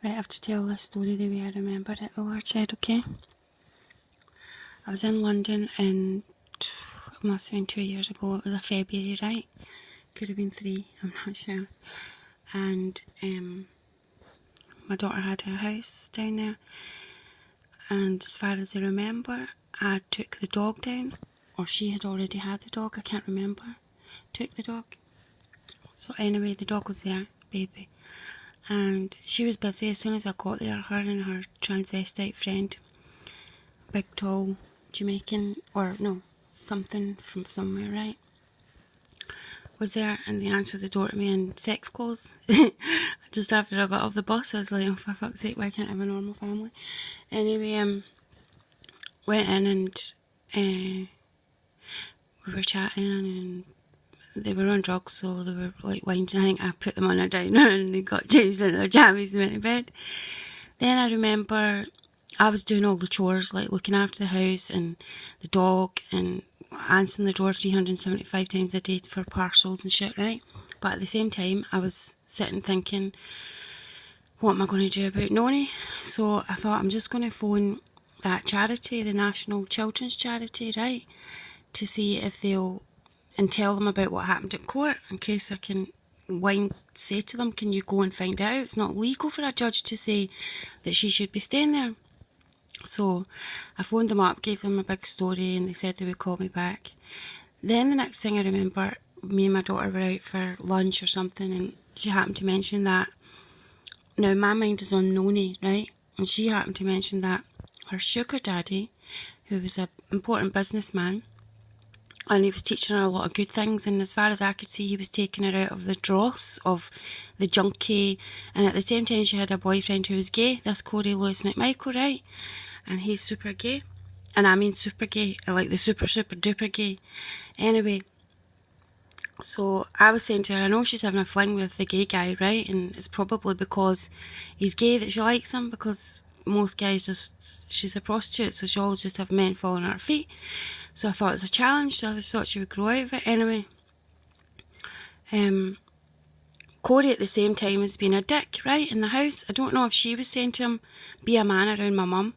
Right, I have to tell this story the way I remember it, Richard, okay? I was in London in, it must have been 2 years ago, it was a February, right? Could have been 3, I'm not sure. And my daughter had her house down there, and as far as I remember, I took the dog down, or she had already had the dog, I can't remember. Took the dog. So anyway, the dog was there, baby. And she was busy. As soon as I got there, her and her transvestite friend, big tall Jamaican, or no, something from somewhere, right, was there, and they answered the door to me in sex clothes. Just after I got off the bus, I was like, oh, for fuck's sake, why can't I have a normal family? Anyway, went in and we were chatting, and they were on drugs, so they were like winding. I think I put them on a diner and they got changed into their jammies and went to bed. Then I remember I was doing all the chores, like looking after the house and the dog and answering the door 375 times a day for parcels and shit, right? But at the same time, I was sitting thinking, what am I going to do about Noni? So I thought, I'm just going to phone that charity, the National Children's Charity, right, to see if they'll, and tell them about what happened at court, in case I can say to them, can you go and find out? It's not legal for a judge to say that she should be staying there. So I phoned them up, gave them a big story, and they said they would call me back. Then the next thing I remember, me and my daughter were out for lunch or something, and she happened to mention that, now my mind is on Noni, right, and she happened to mention that her sugar daddy, who was an important businessman, and he was teaching her a lot of good things, and as far as I could see, he was taking her out of the dross of the junkie, and at the same time she had a boyfriend who was gay, this Corey Lewis McMichael, right, and he's super gay, and I mean super gay, like the super duper gay. Anyway, so I was saying to her, I know she's having a fling with the gay guy, right, and it's probably because he's gay that she likes him, because most guys just, she's a prostitute, so she always just have men falling at her feet. So I thought it was a challenge, so I just thought she would grow out of it. Anyway, Corey at the same time has been a dick, right, in the house. I don't know if she was saying to him, be a man around my mum,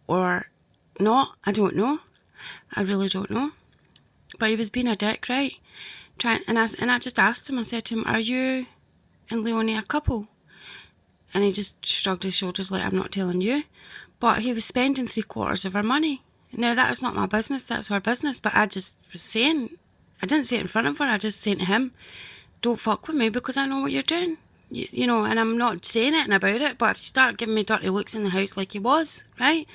or not. I don't know. I really don't know. But he was being a dick, right? And I just asked him, I said to him, are you and Leonie a couple? And he just shrugged his shoulders like, I'm not telling you. But he was spending 3/4 of her money. Now, that is not my business, that's her business, but I just was saying, I didn't say it in front of her, I just saying to him, don't fuck with me because I know what you're doing. You know, and I'm not saying it and about it, but if you start giving me dirty looks in the house like he was, right?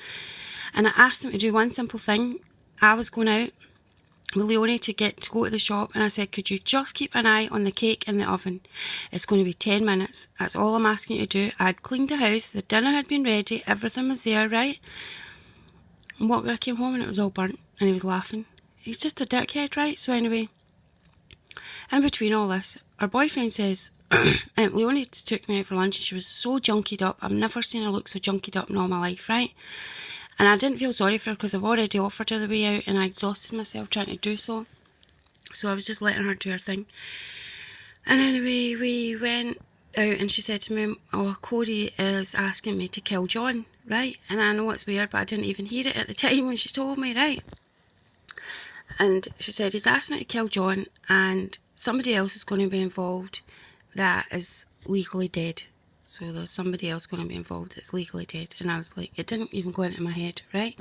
And I asked him to do one simple thing. I was going out with Leonie to go to the shop, and I said, could you just keep an eye on the cake in the oven? It's going to be 10 minutes. That's all I'm asking you to do. I'd cleaned the house, the dinner had been ready, everything was there, right? And what, I came home and it was all burnt, and he was laughing. He's just a dickhead, right? So anyway, in between all this, her boyfriend says, Leonie took me out for lunch and she was so junkied up. I've never seen her look so junkied up in all my life, right? And I didn't feel sorry for her because I've already offered her the way out and I exhausted myself trying to do so. So I was just letting her do her thing. And anyway, we went out and she said to me, oh, Corey is asking me to kill John, right? And I know it's weird, but I didn't even hear it at the time when she told me, right? And she said, he's asked me to kill John and somebody else is going to be involved that is legally dead. So there's somebody else going to be involved that's legally dead. And I was like, it didn't even go into my head, right?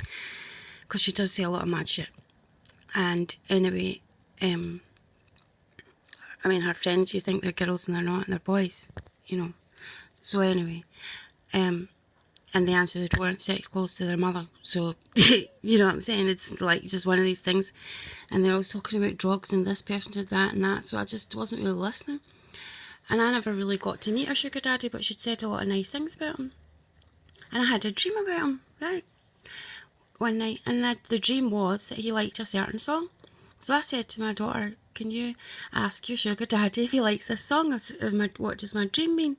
Because she does say a lot of mad shit. And anyway, I mean, her friends, you think they're girls and they're not, and they're boys, you know. So anyway, and they answer the door and sex close to their mother. So, you know what I'm saying? It's like just one of these things. And they're always talking about drugs and this person did that and that. So I just wasn't really listening. And I never really got to meet her sugar daddy, but she'd said a lot of nice things about him. And I had a dream about him, right? One night. And the dream was that he liked a certain song. So I said to my daughter, can you ask your sugar daddy if he likes this song? What does my dream mean?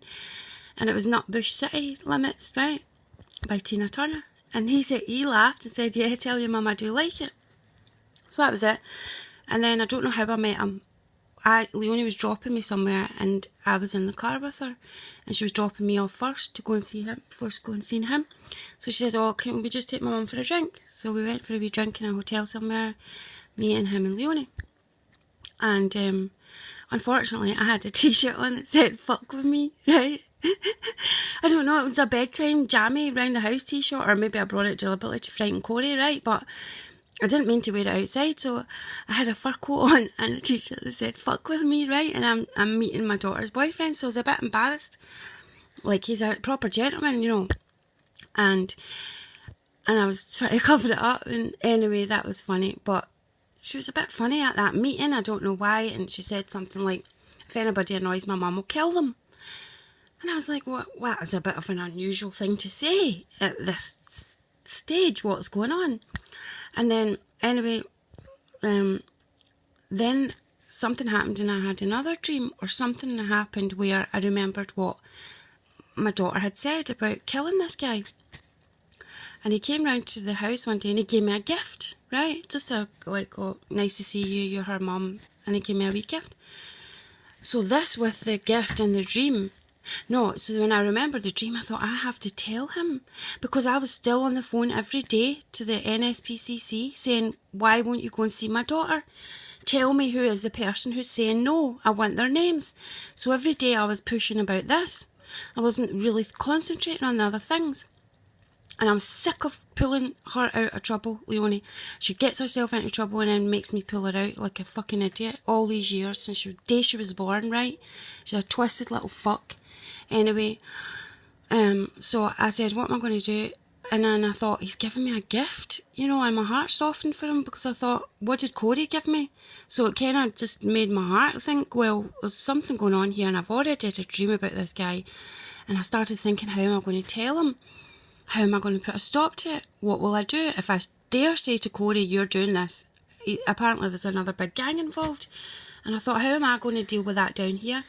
And it was Nutbush City Limits, right? By Tina Turner. And he laughed and said, yeah, tell your mum I do like it. So that was it. And then I don't know how I met him. Leonie was dropping me somewhere, and I was in the car with her, and she was dropping me off first to go and see him, before going and seeing him. So she said, oh, can we just take my mum for a drink? So we went for a wee drink in a hotel somewhere, me and him and Leonie. And unfortunately, I had a t-shirt on that said, fuck with me, right? I don't know, it was a bedtime jammy round the house t-shirt, or maybe I brought it deliberately to frighten Corey, right? But I didn't mean to wear it outside, so I had a fur coat on and a t-shirt that said fuck with me, right? And I'm meeting my daughter's boyfriend, so I was a bit embarrassed. Like, he's a proper gentleman, you know. And I was trying to cover it up, and anyway, that was funny. But she was a bit funny at that meeting, I don't know why, and she said something like, if anybody annoys my mum, I'll kill them. And I was like, well, that's a bit of an unusual thing to say at this stage, what's going on? And then, anyway, then something happened and I had another dream, or something happened where I remembered what my daughter had said about killing this guy. And he came round to the house one day and he gave me a gift, right? Just like, oh, nice to see you, you're her mum. And he gave me a wee gift. So this with the gift and the dream. No, so when I remembered the dream, I thought, I have to tell him. Because I was still on the phone every day to the NSPCC saying, why won't you go and see my daughter? Tell me who is the person who's saying no. I want their names. So every day I was pushing about this. I wasn't really concentrating on the other things. And I'm sick of pulling her out of trouble, Leonie. She gets herself into trouble and then makes me pull her out like a fucking idiot all these years since the day she was born, right? She's a twisted little fuck. Anyway, so I said, what am I going to do? And then I thought, he's giving me a gift, you know, and my heart softened for him because I thought, what did Corey give me? So it kind of just made my heart think, well, there's something going on here and I've already had a dream about this guy. And I started thinking, how am I going to tell him? How am I going to put a stop to it? What will I do? If I dare say to Corey, you're doing this, apparently there's another big gang involved. And I thought, how am I going to deal with that down here?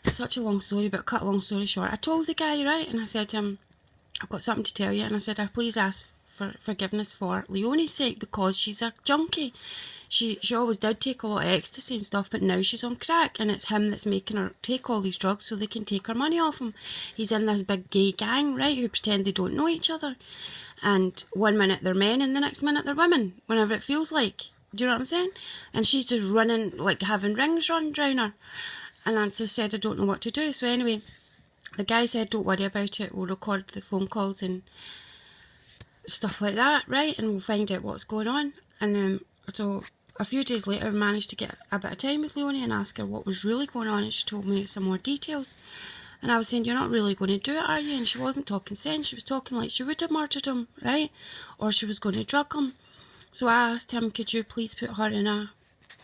Such a long story, but cut a long story short, I told the guy, right, and I said, I've got something to tell you, and I said, please ask for forgiveness for Leonie's sake, because she's a junkie. She always did take a lot of ecstasy and stuff, but now she's on crack, and it's him that's making her take all these drugs so they can take her money off him. He's in this big gay gang, right, who pretend they don't know each other, and one minute they're men and the next minute they're women, whenever it feels like. Do you know what I'm saying? And she's just running, like having rings run down her. And I just said, I don't know what to do. So anyway, the guy said, don't worry about it. We'll record the phone calls and stuff like that, right? And we'll find out what's going on. And then, so a few days later, I managed to get a bit of time with Leonie and ask her what was really going on. And she told me some more details. And I was saying, you're not really going to do it, are you? And she wasn't talking sense. She was talking like she would have murdered him, right? Or she was going to drug him. So I asked him, could you please put her in a,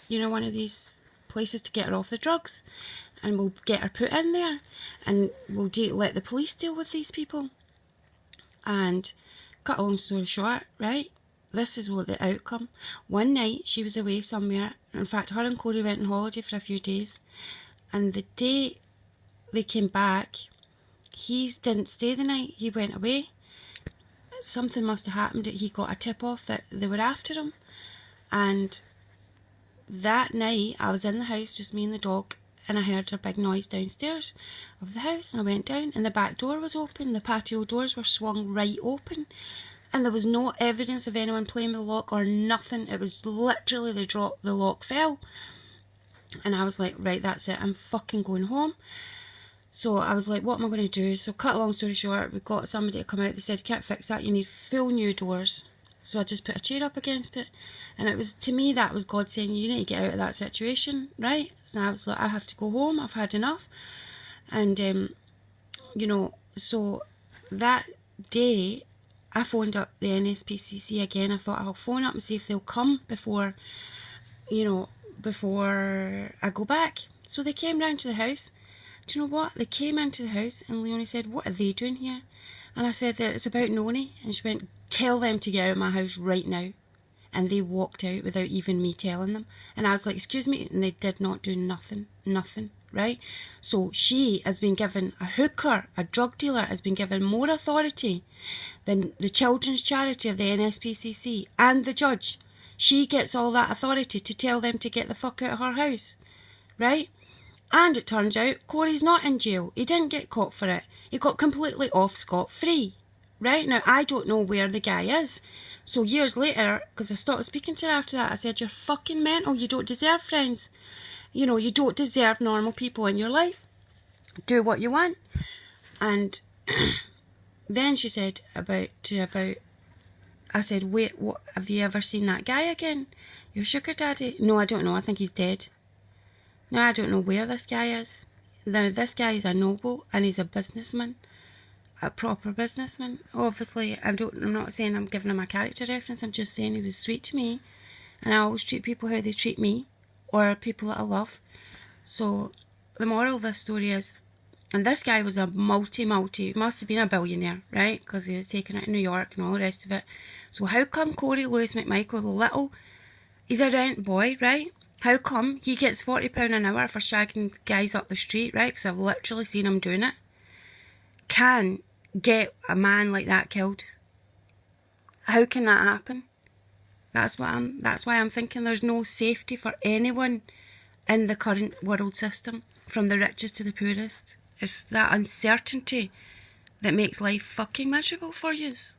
you know, one of these places to get her off the drugs, and we'll get her put in there, and we'll let the police deal with these people. And cut a long story short, right, this is what the outcome. One night she was away somewhere. In fact, her and Corey went on holiday for a few days, and the day they came back, he didn't stay the night, he went away. Something must have happened. He got a tip off that they were after him, and that night I was in the house, just me and the dog, and I heard a big noise downstairs of the house, and I went down and the back door was open, the patio doors were swung right open, and there was no evidence of anyone playing with the lock or nothing. It was literally the lock fell. And I was like, right, that's it, I'm fucking going home. So I was like, what am I going to do? So cut a long story short, we got somebody to come out. They said, you can't fix that, you need full new doors. So I just put a chair up against it, and it was, to me, that was God saying, you need to get out of that situation, right? So I was like, I have to go home, I've had enough. And you know, so that day I phoned up the NSPCC again. I thought, I'll phone up and see if they'll come before, you know, before I go back. So they came round to the house. Do you know what? They came into the house and Leonie said, what are they doing here? And I said that it's about Noni. And she went, tell them to get out of my house right now. And they walked out without even me telling them. And I was like, excuse me. And they did not do nothing, right? So she has been given, a hooker, a drug dealer, has been given more authority than the children's charity of the NSPCC and the judge. She gets all that authority to tell them to get the fuck out of her house. right? And it turns out Corey's not in jail. He didn't get caught for it. He got completely off scot-free, right? Now, I don't know where the guy is. So years later, because I stopped speaking to her after that, I said, you're fucking mental. You don't deserve friends. You know, you don't deserve normal people in your life. Do what you want. And then she said I said, wait, what, have you ever seen that guy again? Your sugar daddy? No, I don't know. I think he's dead. No, I don't know where this guy is. Now, this guy is a noble and he's a businessman. A proper businessman. Obviously, I'm not saying I'm giving him a character reference. I'm just saying he was sweet to me. And I always treat people how they treat me. Or people that I love. So, the moral of this story is, and this guy was a must have been a billionaire, right? Because he was taking it in New York and all the rest of it. So how come Corey Lewis McMichael, the little, he's a rent boy, right? How come he gets £40 an hour for shagging guys up the street, right? Because I've literally seen him doing it. Can get a man like that killed? How can that happen? That's why I'm thinking there's no safety for anyone in the current world system, from the richest to the poorest. It's that uncertainty that makes life fucking miserable for yous.